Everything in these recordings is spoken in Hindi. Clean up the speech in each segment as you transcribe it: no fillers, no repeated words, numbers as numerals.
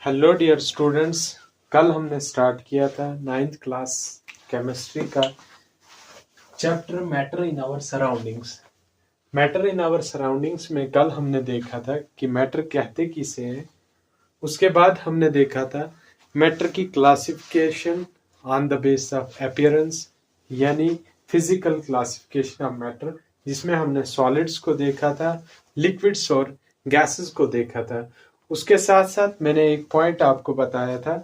Hello dear students. कल हमने स्टार्ट किया था 9th क्लास केमिस्ट्री का chapter matter in our surroundings. Matter in our surroundings में कल हमने देखा था कि मैटर कहते किसे हैं। उसके बाद हमने देखा था मैटर की classification on the base of appearance, यानी फिजिकल क्लासिफिकेशन ऑफ मैटर, जिसमें हमने सॉलिड्स को देखा था, लिक्विड्स और गैसेस को देखा था। उसके साथ साथ मैंने एक पॉइंट आपको बताया था,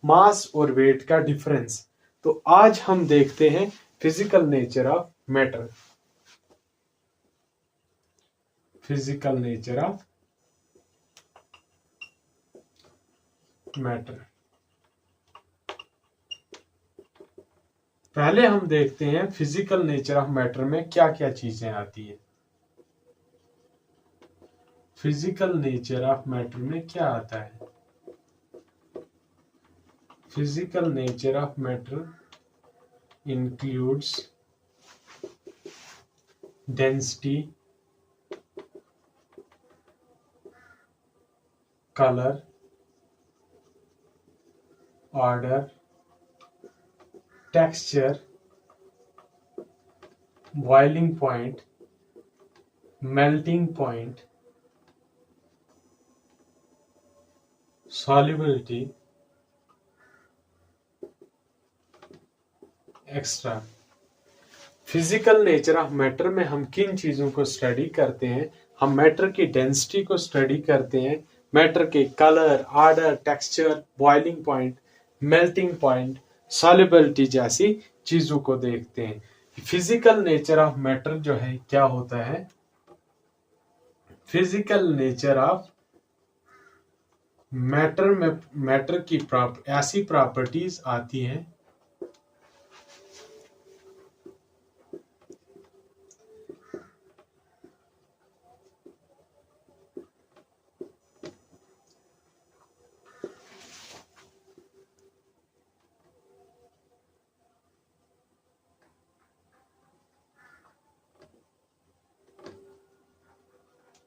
मास और वेट का डिफरेंस। तो आज हम देखते हैं physical nature of matter. Physical nature of matter. पहले हम देखते हैं फिजिकल नेचर ऑफ मैटर में क्या क्या चीजें आती है। फिजिकल नेचर ऑफ मैटर में क्या आता है? Physical nature of matter includes density, color, order, texture, boiling point, melting point, solubility, extra. Physical nature of matter में हम किन चीजों को स्टडी करते हैं? हम मैटर की डेंसिटी को स्टडी करते हैं, मैटर के colour, order, texture, boiling point, melting point, solubility जैसी चीजों को देखते हैं। फिजिकल नेचर ऑफ मैटर जो है क्या होता है? फिजिकल नेचर ऑफ मैटर में मैटर की ऐसी प्रॉपर्टीज आती हैं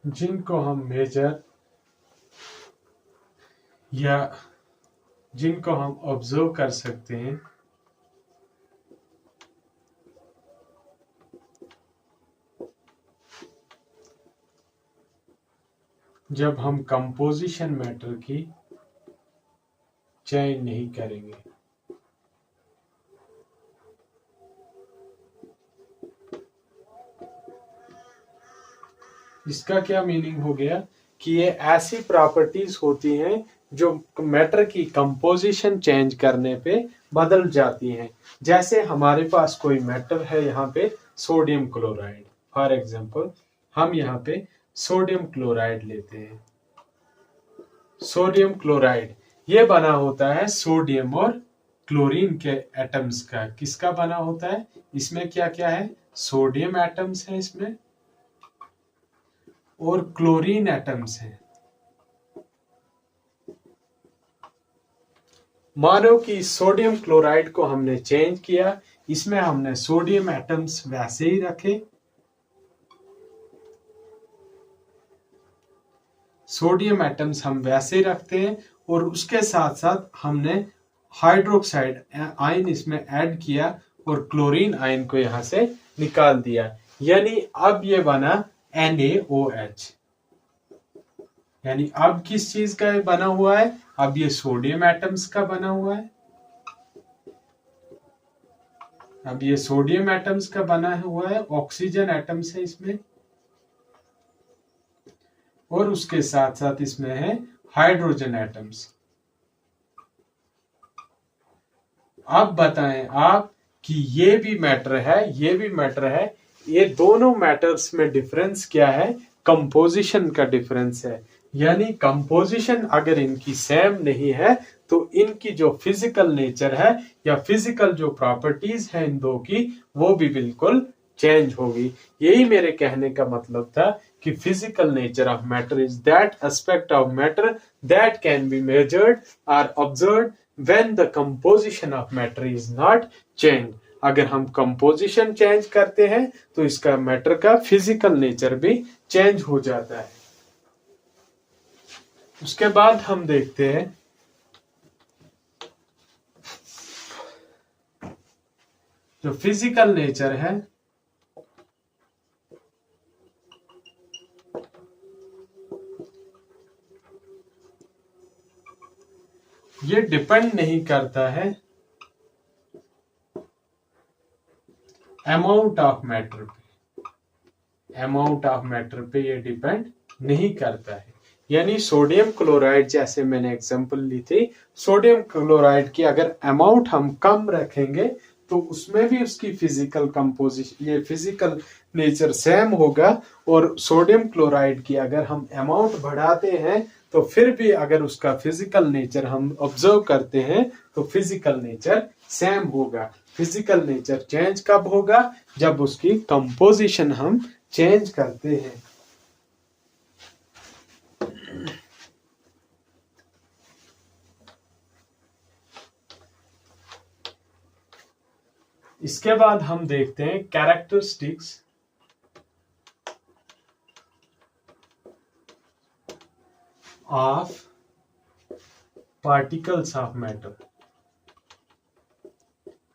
जिनको हम मेजर या जिनको हम ऑब्जर्व कर सकते हैं। जब हम कंपोजिशन मैटर की चेंज नहीं करेंगे। इसका क्या मीनिंग हो गया कि ये ऐसी प्रॉपर्टीज होती हैं जो मैटर की कंपोजिशन चेंज करने पे बदल जाती हैं। जैसे हमारे पास कोई मैटर है, यहाँ पे सोडियम क्लोराइड, फॉर एग्जांपल हम यहाँ पे सोडियम क्लोराइड लेते हैं। सोडियम क्लोराइड ये बना होता है सोडियम और क्लोरीन के एटम्स का। किसका बना होता है? इसमें क्या क्या है? सोडियम एटम्स है इसमें और क्लोरीन एटम्स हैं। मानो कि सोडियम क्लोराइड को हमने चेंज किया, इसमें हमने सोडियम एटम्स वैसे ही रखे, सोडियम एटम्स हम वैसे ही रखते हैं और उसके साथ साथ हमने हाइड्रोक्साइड आयन इसमें ऐड किया और क्लोरीन आयन को यहां से निकाल दिया। यानी अब ये बना NaOH। यानी अब किस चीज का बना हुआ है? अब ये सोडियम एटम्स का बना हुआ है। अब ये सोडियम एटम्स का बना हुआ है, ऑक्सीजन एटम्स है इसमें और उसके साथ साथ इसमें है हाइड्रोजन एटम्स। अब बताएं आप कि ये भी मैटर है, ये भी मैटर है, ये दोनों मैटर्स में डिफरेंस क्या है? कंपोजिशन का डिफरेंस है। यानी कंपोजिशन अगर इनकी सेम नहीं है तो इनकी जो फिजिकल नेचर है या फिजिकल जो प्रॉपर्टीज है इन दो की, वो भी बिल्कुल चेंज होगी। यही मेरे कहने का मतलब था कि physical nature of matter is that aspect of matter that can be measured और observed when the composition of matter is not changed। अगर हम कंपोजिशन चेंज करते हैं तो इसका मैटर का फिजिकल नेचर भी चेंज हो जाता है। उसके बाद हम देखते हैं जो फिजिकल नेचर है ये डिपेंड नहीं करता है अमाउंट ऑफ मैटर पे। अमाउंट ऑफ मैटर पे ये डिपेंड नहीं करता है। यानी सोडियम क्लोराइड, जैसे मैंने एग्जांपल ली थी, सोडियम क्लोराइड की अगर अमाउंट हम कम रखेंगे तो उसमें भी उसकी फिजिकल कंपोजिशन, ये फिजिकल नेचर सेम होगा। और सोडियम क्लोराइड की अगर हम अमाउंट बढ़ाते हैं तो फिर भी अगर उसका फिजिकल नेचर हम ऑब्जर्व करते हैं तो फिजिकल नेचर सेम होगा। फिजिकल नेचर चेंज कब होगा? जब उसकी कंपोजिशन हम चेंज करते हैं। इसके बाद हम देखते हैं characteristics of particles of matter.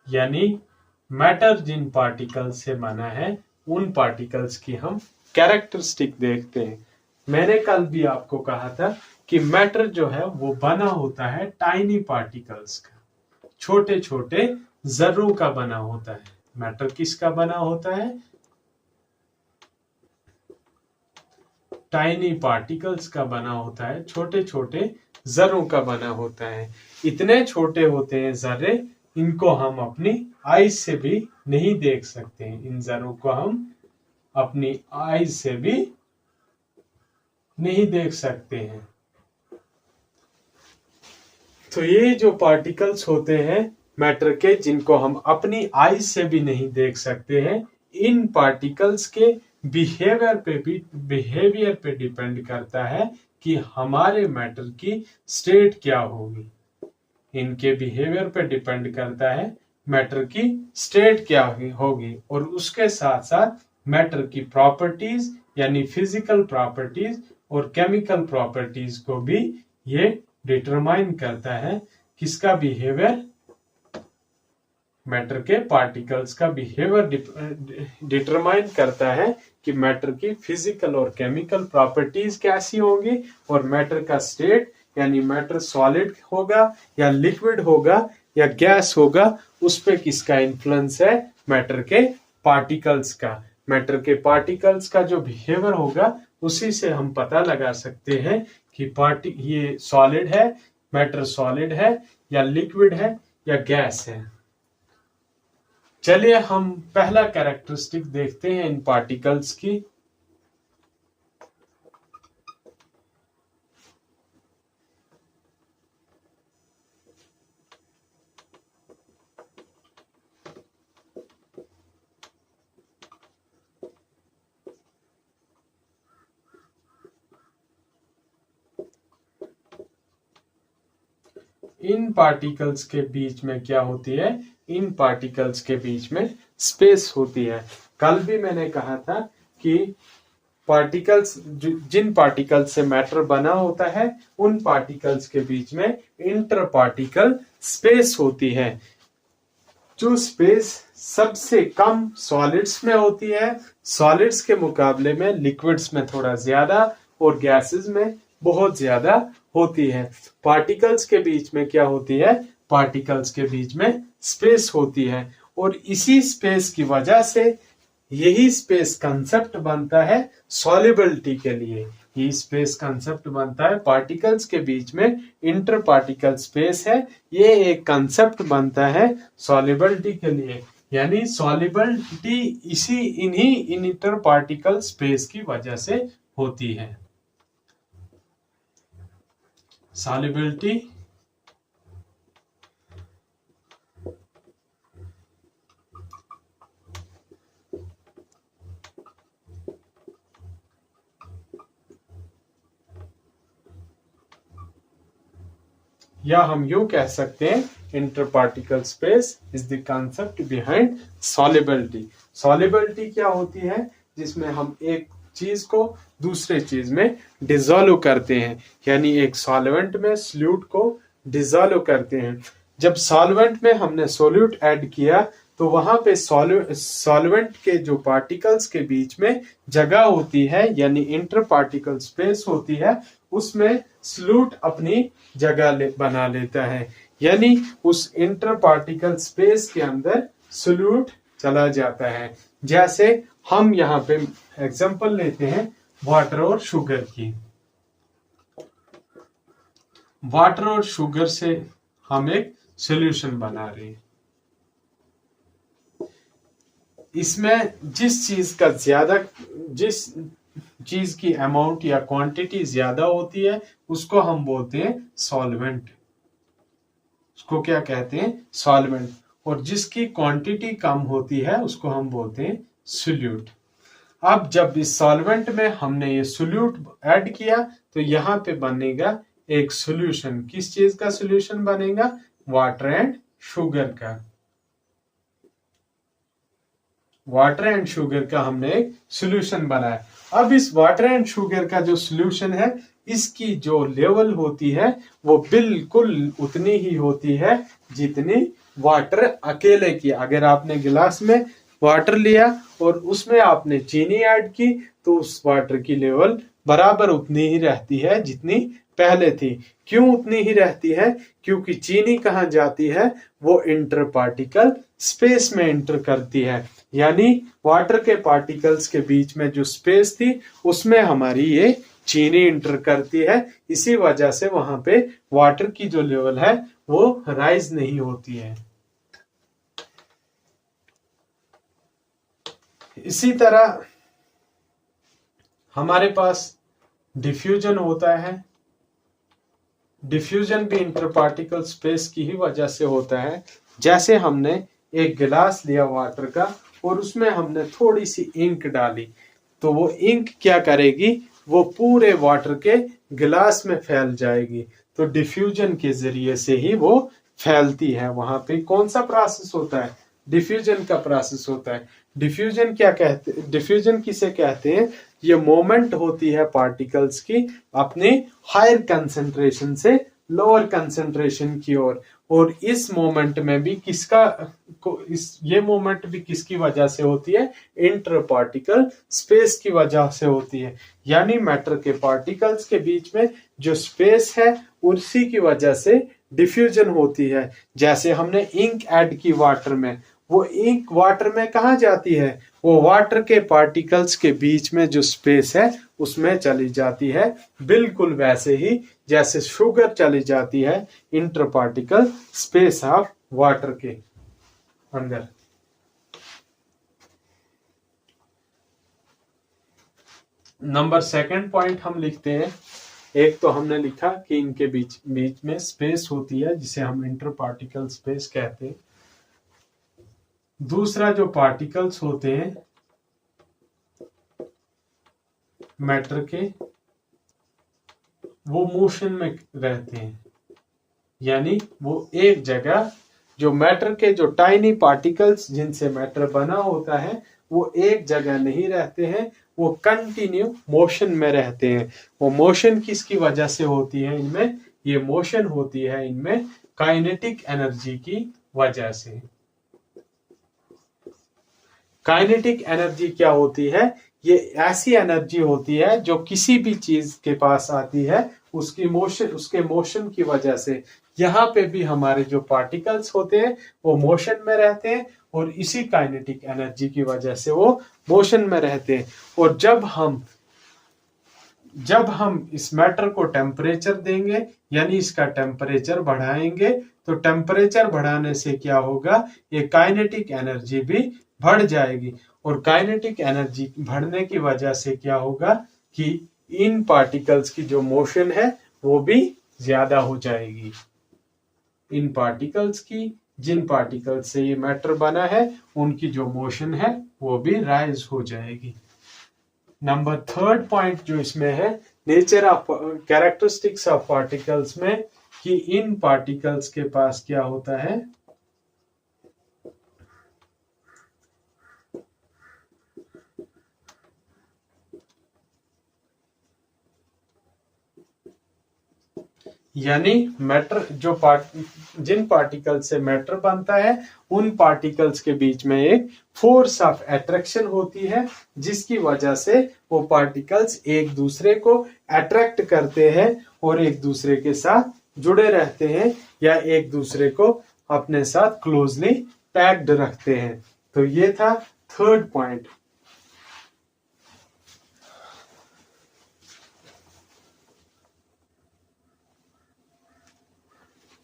यानी मैटर जिन पार्टिकल्स से बना है उन पार्टिकल्स की हम कैरेक्टरिस्टिक देखते हैं। मैंने कल भी आपको कहा था कि मैटर जो है वो बना होता है टाइनी पार्टिकल्स का, छोटे छोटे जर्रों का बना होता है। मैटर किसका बना होता है? टाइनी पार्टिकल्स का बना होता है, छोटे छोटे जर्रों का बना होता है। इतने छोटे होते हैं जर्रे, इनको हम अपनी आईज से भी नहीं देख सकते हैं। इन जर्रों को हम अपनी आईज से भी नहीं देख सकते हैं। तो ये जो पार्टिकल्स होते हैं मैटर के, जिनको हम अपनी आईज से भी नहीं देख सकते हैं, इन पार्टिकल्स के बिहेवियर पे डिपेंड करता है कि हमारे मैटर की स्टेट क्या होगी। इनके बिहेवियर पे डिपेंड करता है मैटर की स्टेट क्या होगी। और उसके साथ साथ मैटर की प्रॉपर्टीज यानी फिजिकल प्रॉपर्टीज और केमिकल प्रॉपर्टीज को भी ये डिटरमाइन करता है। किसका बिहेवियर? मैटर के पार्टिकल्स का बिहेवियर डिटरमाइन करता है कि मैटर की फिजिकल और केमिकल प्रॉपर्टीज कैसी होंगी और मैटर का स्टेट यानी मैटर सॉलिड होगा या लिक्विड होगा या गैस होगा, उस पे किसका इन्फ्लुएंस है? मैटर के पार्टिकल्स का। मैटर के पार्टिकल्स का जो बिहेवियर होगा उसी से हम पता लगा सकते हैं कि ये सॉलिड है, मैटर सॉलिड है या लिक्विड है या गैस है। चलिए हम पहला कैरेक्टरिस्टिक देखते हैं इन पार्टिकल्स की। इन पार्टिकल्स के बीच में क्या होती है? इन पार्टिकल्स के बीच में स्पेस होती है। कल भी मैंने कहा था कि पार्टिकल्स, जिन पार्टिकल्स से मैटर बना होता है उन पार्टिकल्स के बीच में इंटर पार्टिकल स्पेस होती है। जो स्पेस सबसे कम सॉलिड्स में होती है, सॉलिड्स के मुकाबले में लिक्विड्स में थोड़ा ज्यादा और गैसेस में बहुत ज्यादा होती है। पार्टिकल्स के बीच में क्या होती है? पार्टिकल्स के बीच में स्पेस होती है। और इसी स्पेस की वजह से यही स्पेस कंसेप्ट बनता है सॉल्युबिलिटी के लिए। ये स्पेस कंसेप्ट बनता है, पार्टिकल्स के बीच में इंटर पार्टिकल स्पेस है, ये एक कंसेप्ट बनता है सॉल्युबिलिटी के लिए। यानी सॉल्युबिलिटी इन्हीं इंटर पार्टिकल स्पेस की वजह से होती है। सॉल्युबिलिटी या हम यूं कह सकते हैं inter particle space is the concept behind solubility. Solubility क्या होती है? जिसमें हम एक चीज को दूसरे चीज में डिसॉल्व करते हैं, यानी एक सॉल्वेंट में सॉल्यूट को डिसॉल्व करते हैं। जब सॉल्वेंट में हमने सोल्यूट ऐड किया तो वहां पे सॉल्वेंट के जो पार्टिकल्स के बीच में जगह होती है यानी इंटर पार्टिकल स्पेस होती है, उसमें सॉल्यूट अपनी जगह बना लेता है, यानी उस इंटर पार्टिकल स्पेस के अंदर सॉल्यूट चला जाता है। जैसे हम यहाँ पे एग्जांपल लेते हैं वाटर और शुगर की। वाटर और शुगर से हम एक सॉल्यूशन बना रहे हैं। इसमें जिस चीज की अमाउंट या क्वांटिटी ज्यादा होती है उसको हम बोलते हैं सॉल्वेंट। उसको क्या कहते हैं? सॉल्वेंट। और जिसकी क्वांटिटी कम होती है उसको हम बोलते हैं सोल्यूट। अब जब इस सॉल्वेंट में हमने ये सोल्यूट ऐड किया तो यहाँ पे बनेगा एक सॉल्यूशन। किस चीज का सॉल्यूशन बनेगा? वाटर एंड शुगर का। वाटर एंड शुगर का हमने एक सॉल्यूशन बनाया। अब इस वाटर एंड शुगर का जो सॉल्यूशन है, इसकी जो लेवल होती है वो बिल्कुल उतनी ही होती है जितनी वाटर अकेले की। अगर आपने गिलास में वाटर लिया और उसमें आपने चीनी ऐड की तो उस वाटर की लेवल बराबर उतनी ही रहती है जितनी पहले थी। क्यों उतनी ही रहती है? क्योंकि चीनी कहाँ जाती है? वो इंटर पार्टिकल स्पेस में इंटर करती है, यानी वाटर के पार्टिकल्स के बीच में जो स्पेस थी उसमें हमारी ये चीनी इंटर करती है। इसी वजह से वहां पे वाटर की जो लेवल है वो राइज नहीं होती है। इसी तरह हमारे पास डिफ्यूजन होता है। डिफ्यूजन भी इंटर पार्टिकल स्पेस की ही वजह से होता है। जैसे हमने एक गिलास लिया वाटर का और उसमें हमने थोड़ी सी इंक डाली, तो वो इंक क्या करेगी? वो पूरे वाटर के गिलास में फैल जाएगी। तो डिफ्यूजन के जरिए से ही वो फैलती है। वहां पे कौन सा प्रोसेस होता है? डिफ्यूजन का प्रोसेस होता है। डिफ्यूजन क्या कहते हैं? डिफ्यूजन किसे कहते हैं? ये मोमेंट होती है पार्टिकल्स की अपने हायर कंसेंट्रेशन से लोअर कंसेंट्रेशन की ओर। और इस मोमेंट में भी ये मोमेंट भी किसकी वजह से होती है? इंटर पार्टिकल स्पेस की वजह से होती है। यानी मैटर के पार्टिकल्स के बीच में जो स्पेस है उसी की वजह से डिफ्यूजन होती है। जैसे हमने इंक ऐड की वाटर में, वो इंक वाटर में कहा जाती है? वो वाटर के पार्टिकल्स के बीच में जो स्पेस है उसमें चली जाती है। बिल्कुल वैसे ही जैसे शुगर चली जाती है inter particle space of water के अंदर। नंबर सेकंड पॉइंट हम लिखते हैं। एक तो हमने लिखा कि इनके बीच में स्पेस होती है जिसे हम इंटर पार्टिकल स्पेस कहते हैं। दूसरा जो पार्टिकल्स होते हैं मैटर के, वो मोशन में रहते हैं, यानी वो एक जगह, जो मैटर के जो टाइनी पार्टिकल्स जिनसे मैटर बना होता है वो एक जगह नहीं रहते हैं, वो कंटिन्यू मोशन में रहते हैं। वो मोशन किसकी वजह से होती है इनमें? ये मोशन होती है इनमें काइनेटिक एनर्जी की वजह से। काइनेटिक एनर्जी क्या होती है? ये ऐसी एनर्जी होती है जो किसी भी चीज के पास आती है उसके मोशन की वजह से। यहाँ पे भी हमारे जो पार्टिकल्स होते हैं वो मोशन में रहते हैं और इसी काइनेटिक एनर्जी की वजह से वो मोशन में रहते हैं। और जब हम इस मैटर को टेम्परेचर देंगे यानी इसका टेम्परेचर बढ़ाएंगे, तो टेम्परेचर बढ़ाने से क्या होगा? ये काइनेटिक एनर्जी भी बढ़ जाएगी। और काइनेटिक एनर्जी बढ़ने की वजह से क्या होगा कि इन पार्टिकल्स की जो मोशन है वो भी ज्यादा हो जाएगी। इन पार्टिकल्स की, जिन पार्टिकल्स से ये मैटर बना है, उनकी जो मोशन है वो भी राइज हो जाएगी। नंबर थर्ड पॉइंट जो इसमें है, nature of characteristics of particles में, कि इन पार्टिकल्स के पास क्या होता है? यानी मैटर जिन पार्टिकल से मैटर बनता है उन पार्टिकल्स के बीच में एक फोर्स ऑफ अट्रैक्शन होती है, जिसकी वजह से वो पार्टिकल्स एक दूसरे को अट्रैक्ट करते हैं और एक दूसरे के साथ जुड़े रहते हैं या एक दूसरे को अपने साथ क्लोजली पैक्ड रखते हैं। तो ये था थर्ड पॉइंट।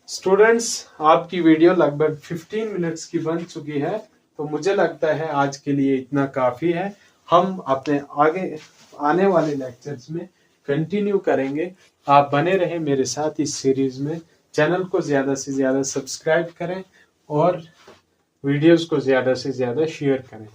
स्टूडेंट्स, आपकी वीडियो लगभग 15 मिनट्स की बन चुकी है, तो मुझे लगता है आज के लिए इतना काफी है। हम अपने आगे आने वाले लेक्चर्स में कंटिन्यू करेंगे। आप बने रहें मेरे साथ इस सीरीज में। चैनल को ज्यादा से ज्यादा सब्सक्राइब करें और वीडियोस को ज्यादा से ज्यादा शेयर करें।